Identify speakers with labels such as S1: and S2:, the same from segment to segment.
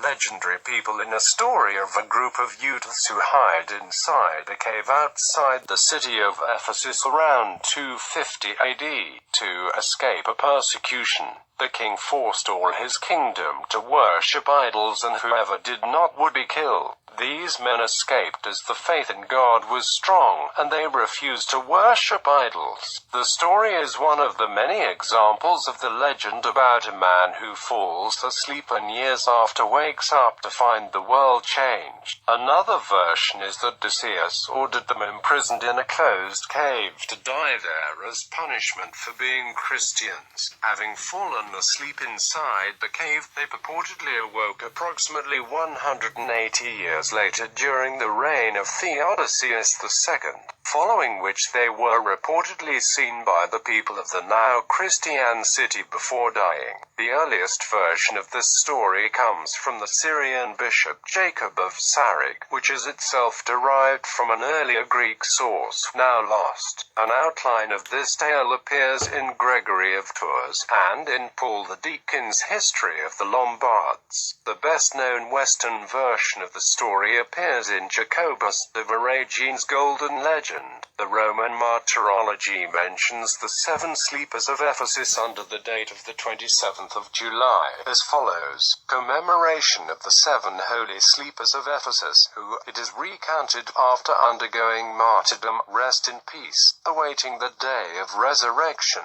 S1: legendary people in a story of a group of youths who hide inside a cave outside the city of Ephesus around 250 AD. To escape a persecution, the king forced all his kingdom to worship idols, and whoever did not would be killed. These men escaped as the faith in God was strong, and they refused to worship idols. The story is one of the many examples of the legend about a man who falls asleep and years after wakes up to find the world changed. Another version is that Odysseus ordered them imprisoned in a closed cave to die there as punishment for being Christians. Having fallen asleep inside the cave, they purportedly awoke approximately 180 years later during the reign of Theodosius II, following which they were reportedly seen by the people of the now Christian city before dying. The earliest version of this story comes from the Syrian bishop Jacob of Sarig, which is itself derived from an earlier Greek source, now lost. An outline of this tale appears in Gregory of Tours, and in Paul the Deacon's History of the Lombards. The best-known Western version of the story appears in Jacobus de Veragin's Golden Legend. The Roman martyrology mentions the 7 sleepers of Ephesus under the date of the 27th of July as follows: commemoration of the 7 holy sleepers of Ephesus, who, it is recounted, after undergoing martyrdom, rest in peace, awaiting the day of resurrection.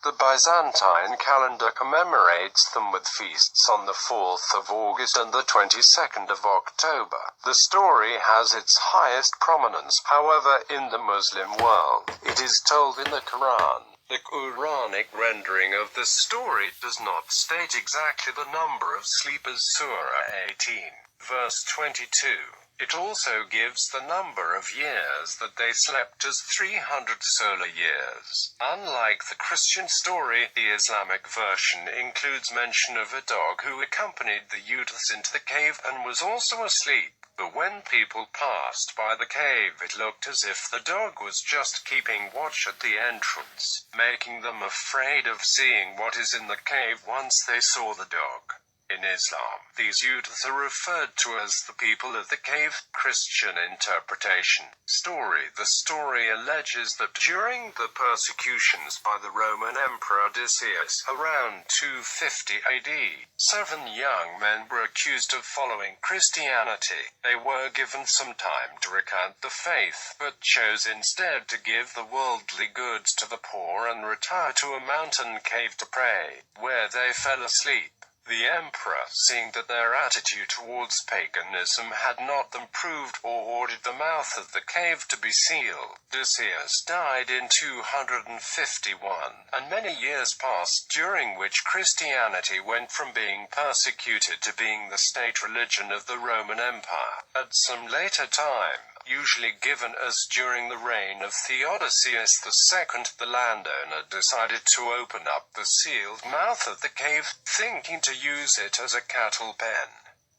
S1: The Byzantine calendar commemorates them with feasts on the 4th of August and the 22nd of October. The story has its highest prominence, however, in the Muslim world. It is told in the Quran. The Quranic rendering of the story does not state exactly the number of sleepers. Surah 18, verse 22. It also gives the number of years that they slept as 300 solar years. Unlike the Christian story, the Islamic version includes mention of a dog who accompanied the youths into the cave and was also asleep. But when people passed by the cave, it looked as if the dog was just keeping watch at the entrance, making them afraid of seeing what is in the cave once they saw the dog. In Islam, these youths are referred to as the people of the cave. Christian interpretation. Story. The story alleges that during the persecutions by the Roman Emperor Odysseus, around 250 AD, 7 young men were accused of following Christianity. They were given some time to recant the faith, but chose instead to give the worldly goods to the poor and retire to a mountain cave to pray, where they fell asleep. The emperor, seeing that their attitude towards paganism had not improved, ordered the mouth of the cave to be sealed. Odysseus died in 251, and many years passed during which Christianity went from being persecuted to being the state religion of the Roman Empire. At some later time, usually given as during the reign of Theodosius II, the landowner decided to open up the sealed mouth of the cave, thinking to use it as a cattle pen.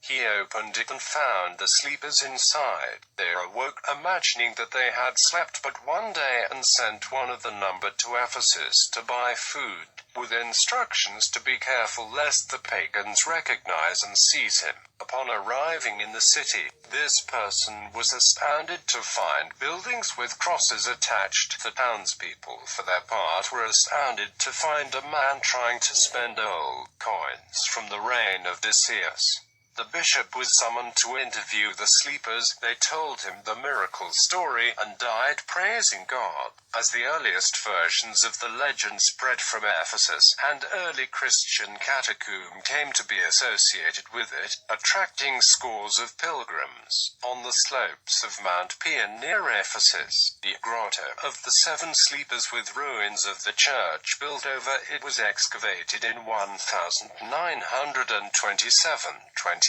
S1: He opened it and found the sleepers inside. They awoke, imagining that they had slept but one day, and sent one of the number to Ephesus to buy food, with instructions to be careful lest the pagans recognize and seize him. Upon arriving in the city, this person was astounded to find buildings with crosses attached. The townspeople, for their part, were astounded to find a man trying to spend old coins from the reign of Odysseus. The bishop was summoned to interview the sleepers. They told him the miracle story and died praising God. As the earliest versions of the legend spread from Ephesus, and early Christian catacomb came to be associated with it, attracting scores of pilgrims. On the slopes of Mount Pion near Ephesus, the grotto of the 7 sleepers with ruins of the church built over it was excavated in 1927-28.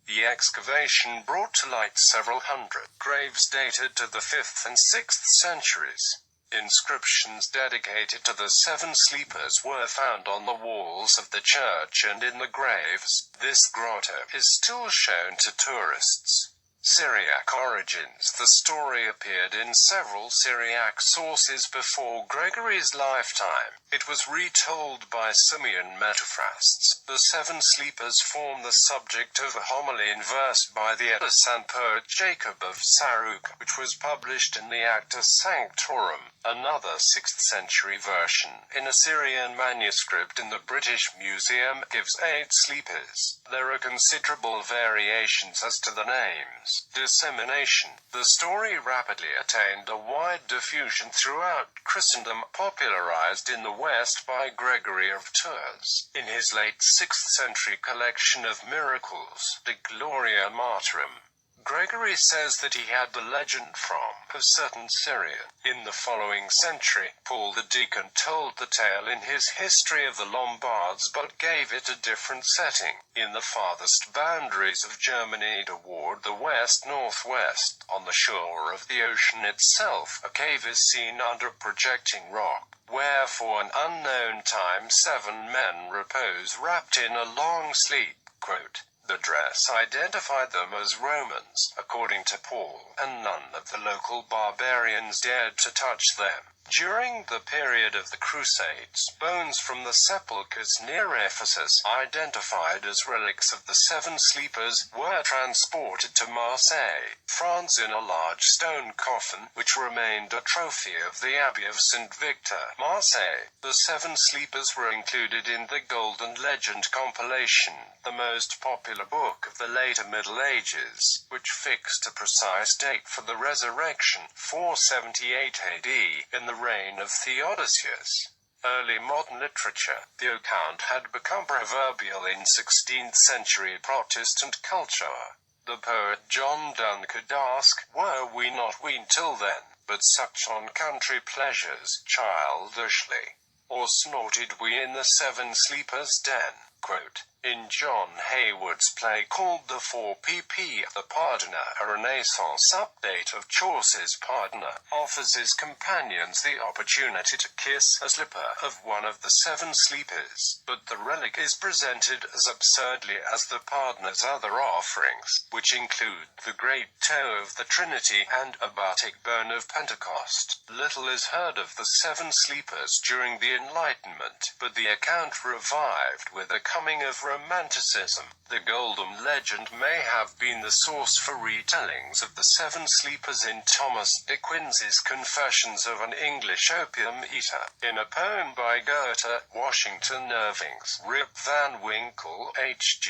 S1: The excavation brought to light several hundred graves dated to the 5th and 6th centuries. Inscriptions dedicated to the 7 sleepers were found on the walls of the church and in the graves. This grotto is still shown to tourists. Syriac origins. The story appeared in several Syriac sources before Gregory's lifetime. It was retold by Simeon Metaphrasts. The seven sleepers form the subject of a homily in verse by the Edessa poet Jacob of Saruk, which was published in the Acta Sanctorum, another 6th century version, in a Syrian manuscript in the British Museum, gives 8 sleepers. There are considerable variations as to the names. Dissemination. The story rapidly attained a wide diffusion throughout Christendom, popularized in the West by Gregory of Tours, in his late 6th century collection of miracles, De Gloria Martyrum. Gregory says that he had the legend from a certain Syrian. In the following century, Paul the Deacon told the tale in his History of the Lombards but gave it a different setting. In the farthest boundaries of Germany toward the west-northwest, on the shore of the ocean itself, a cave is seen under projecting rock, where for an unknown time 7 men repose wrapped in a long sleep. Quote, the dress identified them as Romans, according to Paul, and none of the local barbarians dared to touch them. During the period of the Crusades, bones from the sepulchres near Ephesus, identified as relics of the 7 sleepers, were transported to Marseille, France in a large stone coffin, which remained a trophy of the Abbey of St. Victor, Marseille. The 7 sleepers were included in the Golden Legend compilation, the most popular book of the later Middle Ages, which fixed a precise date for the resurrection, 478 AD, in the reign of Theodosius. Early modern literature. The account had become proverbial in 16th century Protestant culture. The poet John Donne could ask, were we not weaned till then, but sucked on country pleasures, childishly? Or snorted we in the 7 sleepers' den? Quote, in John Hayward's play called The 4pp, The Pardoner, a Renaissance update of Chaucer's Pardoner, offers his companions the opportunity to kiss a slipper of one of the 7 sleepers, but the relic is presented as absurdly as the Pardoner's other offerings, which include the great toe of the Trinity and a batik bone of Pentecost. Little is heard of the 7 sleepers during the Enlightenment, but the account revived with the coming of Romanticism. The Golden Legend may have been the source for retellings of the 7 sleepers in Thomas de Quincey's Confessions of an English Opium Eater. In a poem by Goethe, Washington Irving's Rip Van Winkle, H.G.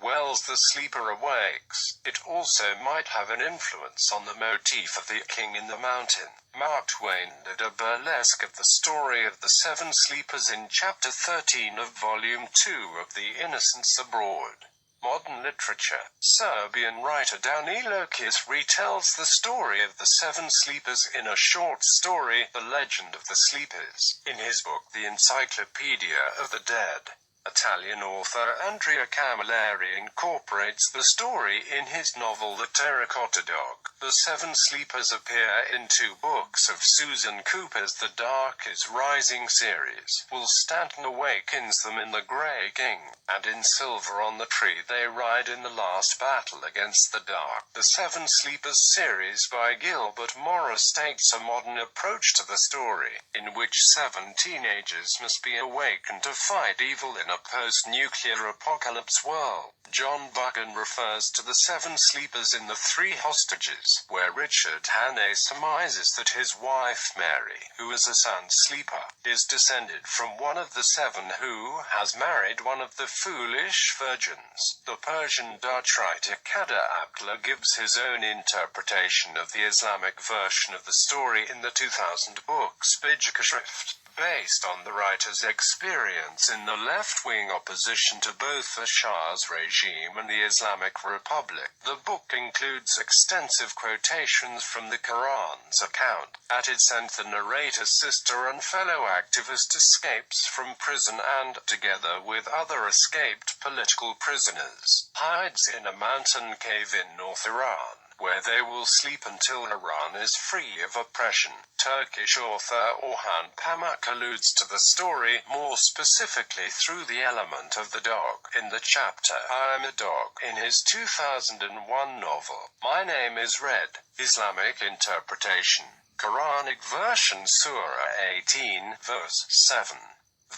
S1: Wells' The Sleeper Awakes. It also might have an influence on the motif of the King in the Mountain. Mark Twain did a burlesque of the story of the 7 sleepers in Chapter 13 of Volume 2 of The Innocents Abroad. Modern literature. Serbian writer Danilo Kis retells the story of the 7 sleepers in a short story, The Legend of the Sleepers, in his book The Encyclopedia of the Dead. Italian author Andrea Camilleri incorporates the story in his novel The Terracotta Dog. The 7 sleepers appear in 2 books of Susan Cooper's The Dark is Rising series. Will Stanton awakens them in The Grey King, and in Silver on the Tree they ride in the last battle against the dark. The 7 Sleepers series by Gilbert Morris takes a modern approach to the story, in which 7 teenagers must be awakened to fight evil in a post-nuclear apocalypse world. John Buchan refers to the 7 sleepers in The 3 Hostages, where Richard Hannay surmises that his wife Mary, who is a sound sleeper, is descended from one of the 7 who has married one of the foolish virgins. The Persian Dutch writer Kader Abdullah gives his own interpretation of the Islamic version of the story in the 2000 book Spijkerschrift, based on the writer's experience in the left-wing opposition to both the Shah's regime and the Islamic Republic. The book includes extensive quotations from the Quran's account. At its end, the narrator's sister and fellow activist escapes from prison and, together with other escaped political prisoners, hides in a mountain cave in North Iran. where they will sleep until Iran is free of oppression. Turkish author Orhan Pamuk alludes to the story more specifically through the element of the dog in the chapter I Am a Dog in his 2001 novel, My Name is Red. Islamic interpretation. Quranic version Surah 18 verse 7.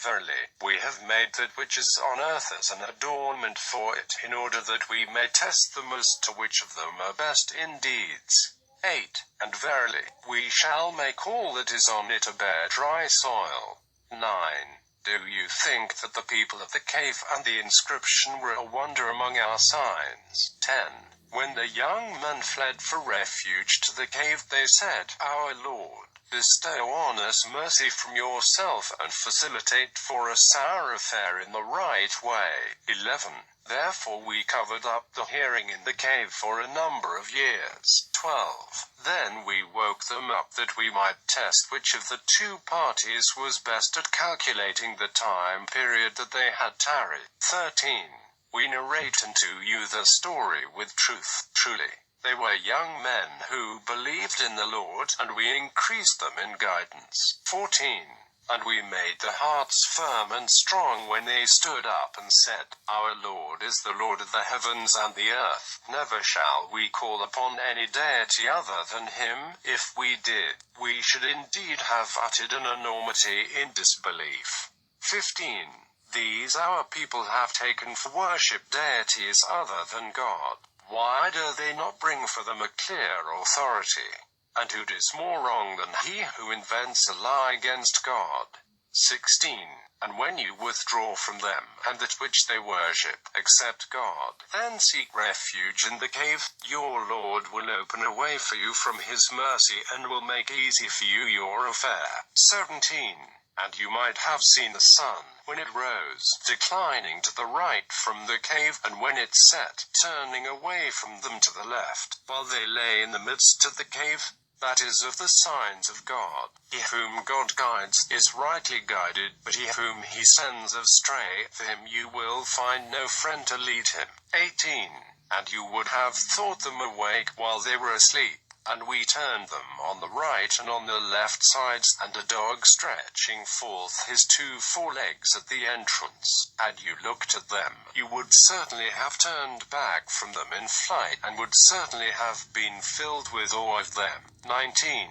S1: Verily, we have made that which is on earth as an adornment for it, in order that we may test them as to which of them are best in deeds. 8. And verily, we shall make all that is on it a bare dry soil. 9. Do you think that the people of the cave and the inscription were a wonder among our signs? 10. When the young men fled for refuge to the cave, they said, Our Lord, bestow on us mercy from yourself and facilitate for us our affair in the right way. 11. Therefore we covered up the hearing in the cave for a number of years. 12. Then we woke them up that we might test which of the two parties was best at calculating the time period that they had tarried. 13. We narrate unto you the story with truth. Truly, they were young men who believed in the Lord, and we increased them in guidance. 14. And we made the hearts firm and strong when they stood up and said, Our Lord is the Lord of the heavens and the earth. Never shall we call upon any deity other than him. If we did, we should indeed have uttered an enormity in disbelief. 15. These our people have taken for worship deities other than God. Why do they not bring for them a clear authority? And who does more wrong than he who invents a lie against God? 16. And when you withdraw from them, and that which they worship, except God, then seek refuge in the cave, your Lord will open a way for you from his mercy, and will make easy for you your affair. 17. And you might have seen the sun, when it rose, declining to the right from the cave, and when it set, turning away from them to the left, while they lay in the midst of the cave. That is of the signs of God. He whom God guides is rightly guided, but he whom he sends astray, for him you will find no friend to lead him. 18. And you would have thought them awake while they were asleep. And we turned them on the right and on the left sides, and a dog stretching forth his 2 forelegs at the entrance. Had you looked at them, you would certainly have turned back from them in flight, and would certainly have been filled with awe of them. 19.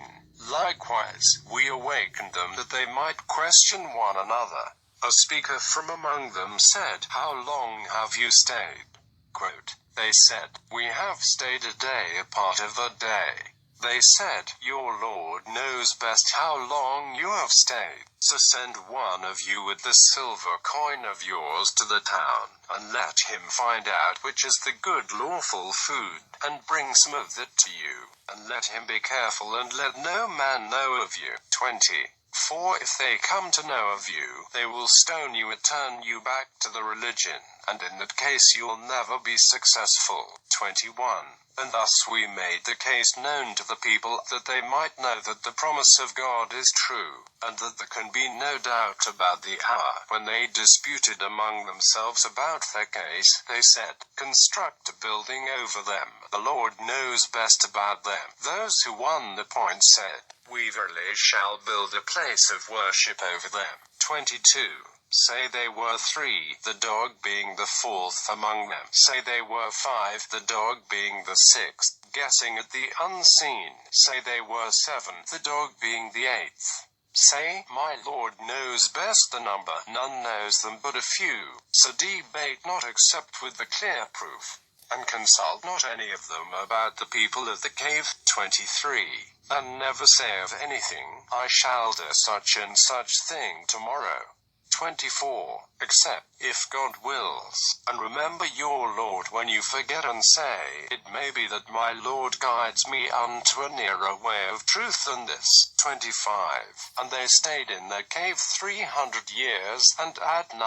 S1: Likewise, we awakened them that they might question one another. A speaker from among them said, How long have you stayed? Quote, They said, We have stayed a day, a part of a day. They said, Your Lord knows best how long you have stayed. So send one of you with the silver coin of yours to the town, and let him find out which is the good lawful food, and bring some of it to you. And let him be careful, and let no man know of you. 20. For if they come to know of you, they will stone you and turn you back to the religion, and in that case you'll never be successful. 21. And thus we made the case known to the people, that they might know that the promise of God is true, and that there can be no doubt about the hour. When they disputed among themselves about their case, they said, Construct a building over them. The Lord knows best about them. Those who won the point said, We verily shall build a place of worship over them. 22. Say they were 3, the dog being the 4th among them. Say they were 5, the dog being the 6th. Guessing at the unseen. Say they were 7, the dog being the 8th. Say, My Lord knows best the number. None knows them but a few. So debate not except with the clear proof, and consult not any of them about the people of the cave. 23. And never say of anything, I shall do such and such thing tomorrow. 24. Except, if God wills, and remember your Lord when you forget and say, It may be that my Lord guides me unto a nearer way of truth than this. 25. And they stayed in their cave 300 years, and add 9.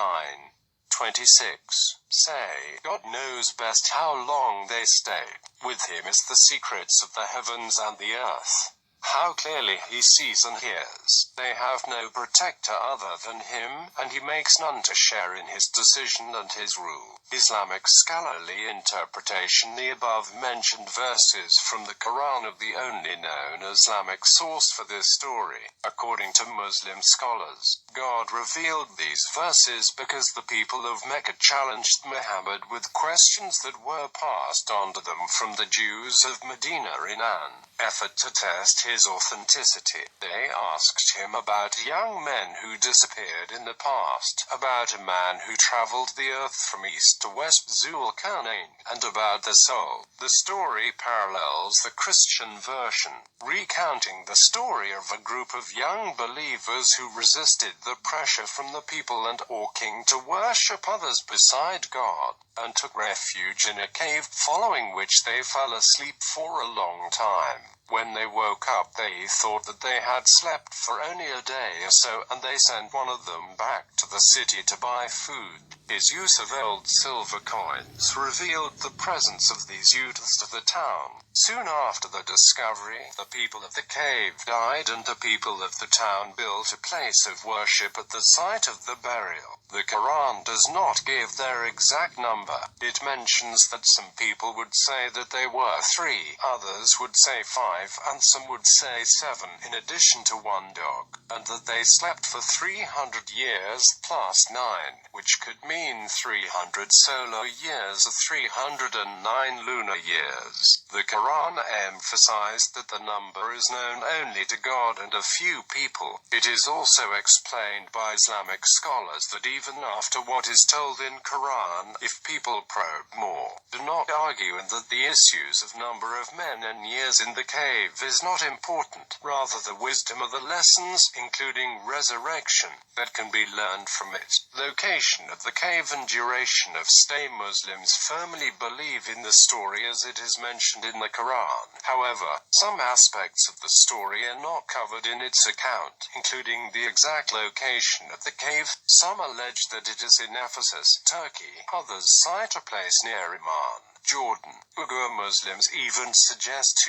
S1: 26. Say, God knows best how long they stayed. With him is the secrets of the heavens and the earth. how clearly he sees and hears. They have no protector other than him, and he makes none to share in his decision and his rule. Islamic scholarly interpretation. The above-mentioned verses from the Quran are the only known Islamic source for this story. According to Muslim scholars, God revealed these verses because the people of Mecca challenged Muhammad with questions that were passed on to them from the Jews of Medina in an effort to test his authenticity. They asked him about young men who disappeared in the past, about a man who traveled the earth from east to west, Zulkarnain, and about the soul. The story parallels the Christian version, recounting the story of a group of young believers who resisted the pressure from the people and or king to worship others beside God, and took refuge in a cave, following which they fell asleep for a long time. When they woke up, they thought that they had slept for only a day or so, and they sent one of them back to the city to buy food. His use of old silver coins revealed the presence of these youths to the town. Soon after the discovery, the people of the cave died, and the people of the town built a place of worship at the site of the burial. The Quran does not give their exact number. It mentions that some people would say that they were 3, others would say 5, and some would say 7, in addition to one dog, and that they slept for 300 years plus 9, which could mean 300 solar years or 309 lunar years. The Quran emphasized that the number is known only to God and a few people. It is also explained by Islamic scholars that even after what is told in Quran, if people probe more, do not argue, and that the issues of number of men and years in the cave is not important, rather the wisdom of the lessons, including resurrection, that can be learned from it. Location of the cave and duration of stay. Muslims firmly believe in the story as it is mentioned in the Quran. However, some aspects of the story are not covered in its account, including the exact location of the cave. Some allege that it is in Ephesus, Turkey. Others cite a place near Iman, Jordan. Uyghur Muslims even suggest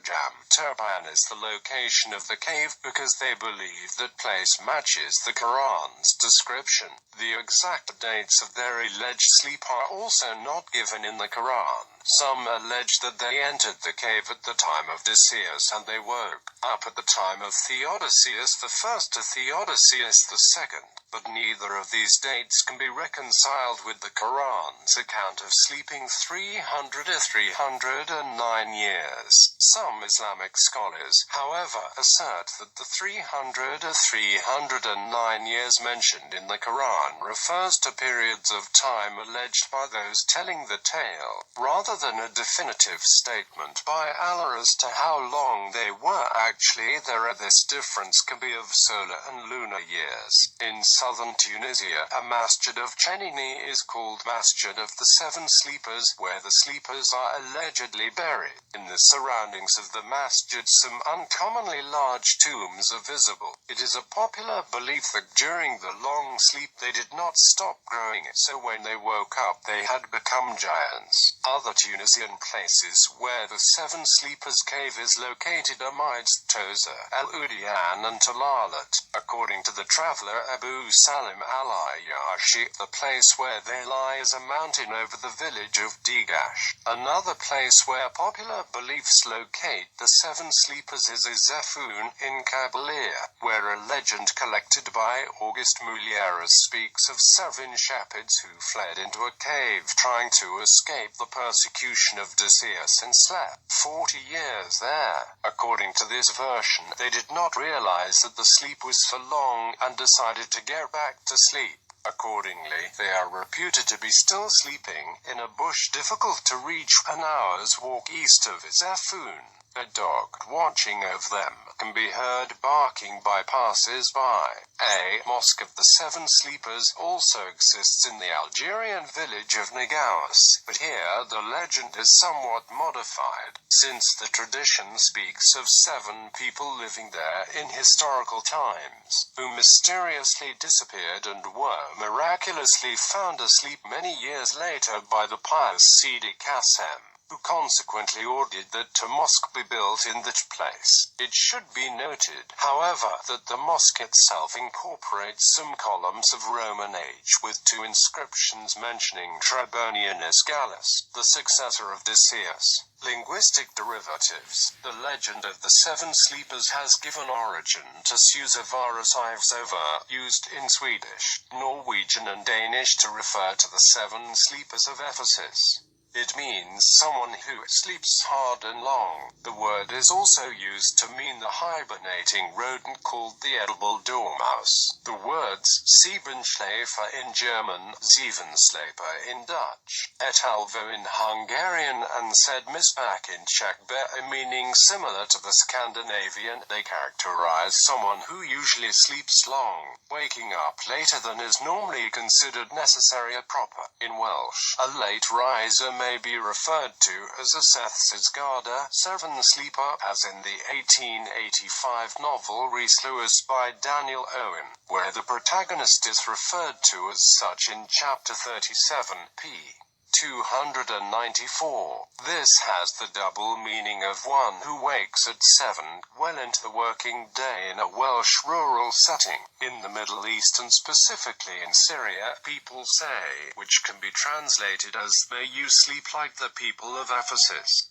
S1: Jam, Turban is the location of the cave because they believe that place matches the Quran's description. The exact dates of their alleged sleep are also not given in the Quran. Some allege that they entered the cave at the time of Odysseus and they woke up at the time of Theodosius I to Theodosius II, but neither of these dates can be reconciled with the Quran's account of sleeping 300 or 309 years. Some Islamic scholars, however, assert that the 300 or 309 years mentioned in the Quran refers to periods of time alleged by those telling the tale, rather than a definitive statement by Allah as to how long they were actually there. This difference can be of solar and lunar years. In southern Tunisia, a masjid of Chenini is called Masjid of the Seven Sleepers, where the sleepers are allegedly buried. In the surroundings of the masjid, some uncommonly large tombs are visible. It is a popular belief that during the long sleep they did not stop growing, so when they woke up they had become giants. Other Tunisian places where the Seven Sleepers cave is located are Mides, Toza, Al-Udiyan and Talalat. According to the traveler Abu Salim al-Ayyashi, the place where they lie is a mountain over the village of Digash. Another place where popular beliefs locate the Seven Sleepers is Zefun in Kabylia, where a legend collected by Auguste Mulieres speaks of 7 shepherds who fled into a cave trying to escape the persecution of Odysseus and slept 40 years there. According to this version, they did not realize that the sleep was for long and decided to get back to sleep. Accordingly, they are reputed to be still sleeping in a bush difficult to reach an hour's walk east of Zefun. A dog watching over them can be heard barking by passers-by. A mosque of the Seven Sleepers also exists in the Algerian village of Nagaos, but here the legend is somewhat modified, since the tradition speaks of 7 people living there in historical times, who mysteriously disappeared and were miraculously found asleep many years later by the pious Sidi Qassem. who consequently ordered that a mosque be built in that place. It should be noted, however, that the mosque itself incorporates some columns of Roman age with two inscriptions mentioning Trebonianus Gallus, the successor of Decius. Linguistic derivatives. The legend of the seven sleepers has given origin to Susavaras Ivsova, used in Swedish, Norwegian and Danish to refer to the seven sleepers of Ephesus. It means someone who sleeps hard and long. The word is also used to mean the hibernating rodent called the edible dormouse. The words Siebenschläfer in German, Zevenslaper in Dutch, et Alvo in Hungarian and Sedmisbak in Czech bear a meaning similar to the Scandinavian. They characterize someone who usually sleeps long, waking up later than is normally considered necessary or proper. In Welsh, a late riser may be referred to as a Sethsisgarda, seven sleeper, as in the 1885 novel Rhys Lewis by Daniel Owen, where the protagonist is referred to as such in chapter 37, p. 294. This has the double meaning of one who wakes at 7, well into the working day in a Welsh rural setting. In the Middle East and specifically in Syria, people say, which can be translated as, may you sleep like the people of Ephesus.